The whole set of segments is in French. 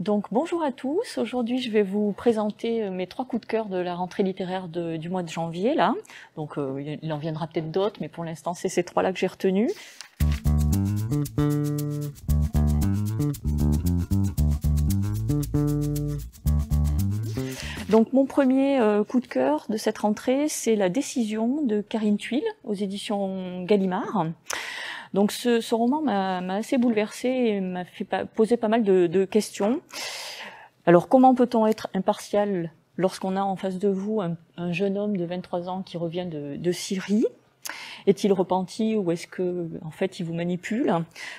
Donc bonjour à tous, aujourd'hui je vais vous présenter mes 3 coups de cœur de la rentrée littéraire du mois de janvier là. Donc il en viendra peut-être d'autres, mais pour l'instant c'est ces 3 là que j'ai retenus. Donc mon premier coup de cœur de cette rentrée, c'est La Décision de Karine Thuil aux éditions Gallimard. Donc ce roman m'a assez bouleversée et m'a fait poser pas mal de questions. Alors comment peut-on être impartial lorsqu'on a en face de vous un jeune homme de 23 ans qui revient de Syrie? Est-il repenti ou est-ce que en fait il vous manipule?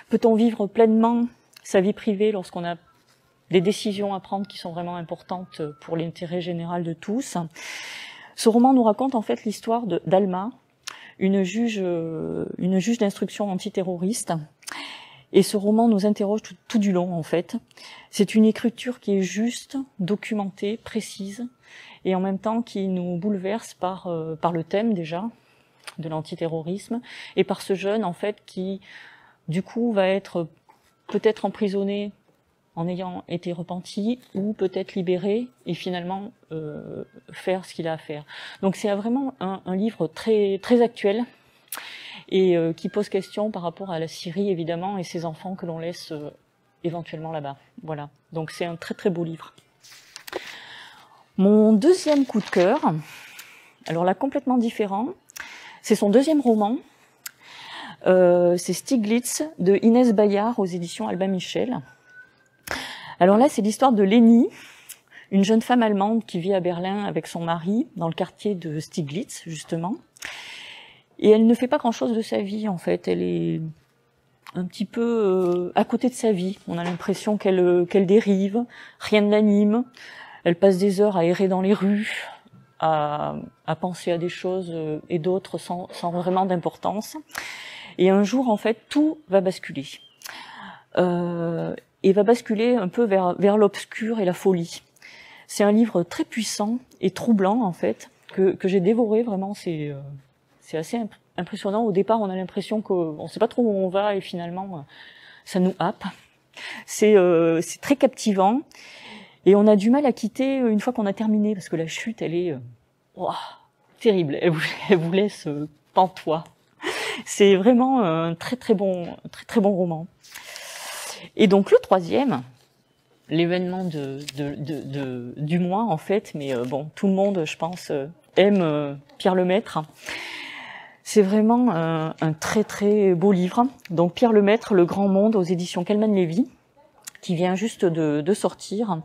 Peut-on vivre pleinement sa vie privée lorsqu'on a des décisions à prendre qui sont vraiment importantes pour l'intérêt général de tous? Ce roman nous raconte en fait l'histoire d'Alma, une juge d'instruction antiterroriste. Et ce roman nous interroge tout du long, en fait. C'est une écriture qui est juste, documentée, précise, et en même temps qui nous bouleverse par le thème, déjà, de l'antiterrorisme, et par ce jeune, en fait, qui, du coup, va être peut-être emprisonné en ayant été repenti, ou peut-être libéré, et finalement faire ce qu'il a à faire. Donc c'est vraiment un livre très, très actuel, et qui pose question par rapport à la Syrie, évidemment, et ses enfants que l'on laisse éventuellement là-bas. Voilà, donc c'est un très très beau livre. Mon deuxième coup de cœur, alors là complètement différent, c'est son deuxième roman, c'est Stiglitz de Inès Bayard aux éditions Albin Michel. Alors là, c'est l'histoire de Leni, une jeune femme allemande qui vit à Berlin avec son mari, dans le quartier de Stiglitz, justement. Et elle ne fait pas grand-chose de sa vie, en fait. Elle est un petit peu à côté de sa vie. On a l'impression qu'elle dérive, rien ne l'anime. Elle passe des heures à errer dans les rues, à penser à des choses et d'autres sans vraiment d'importance. Et un jour, en fait, tout va basculer. Et va basculer un peu vers l'obscur et la folie. C'est un livre très puissant et troublant, en fait, que j'ai dévoré, vraiment. C'est assez impressionnant. Au départ, on a l'impression qu'on ne sait pas trop où on va et finalement, ça nous happe. C'est très captivant et on a du mal à quitter une fois qu'on a terminé parce que la chute, elle est terrible. Elle vous laisse pantois. C'est vraiment un très très bon roman. Et donc le troisième, l'événement du mois en fait, mais bon, tout le monde, je pense, aime Pierre Lemaitre. C'est vraiment un très très beau livre. Donc Pierre Lemaitre, Le Grand Monde aux éditions Calman-Lévy, qui vient juste de sortir.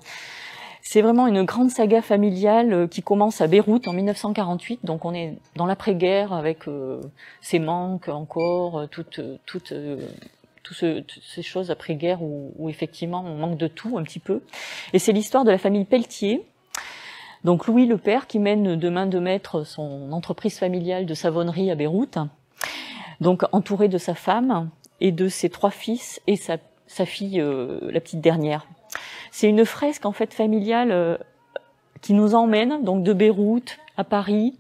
C'est vraiment une grande saga familiale qui commence à Beyrouth en 1948. Donc on est dans l'après-guerre avec ces manques encore, toutes ces choses après-guerre où effectivement on manque de tout un petit peu. Et c'est l'histoire de la famille Pelletier. Donc Louis le père qui mène de main de maître son entreprise familiale de savonnerie à Beyrouth, donc entouré de sa femme et de ses 3 fils et sa fille, la petite dernière. C'est une fresque en fait familiale qui nous emmène donc de Beyrouth à Paris,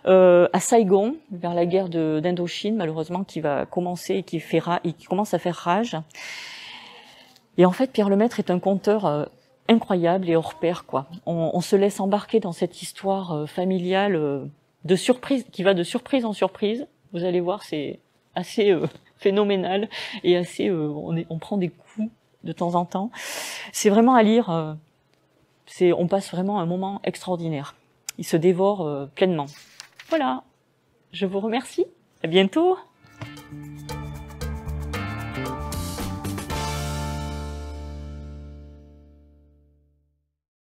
à Saigon, vers la guerre d'Indochine malheureusement qui va commencer et qui commence à faire rage. Et en fait Pierre Lemaitre est un conteur incroyable et hors pair, quoi. On se laisse embarquer dans cette histoire familiale de surprise, qui va de surprise en surprise. Vous allez voir, c'est assez phénoménal et assez, on prend des coups de temps en temps. C'est vraiment à lire. On passe vraiment un moment extraordinaire. Il se dévore pleinement. Voilà. Je vous remercie. À bientôt.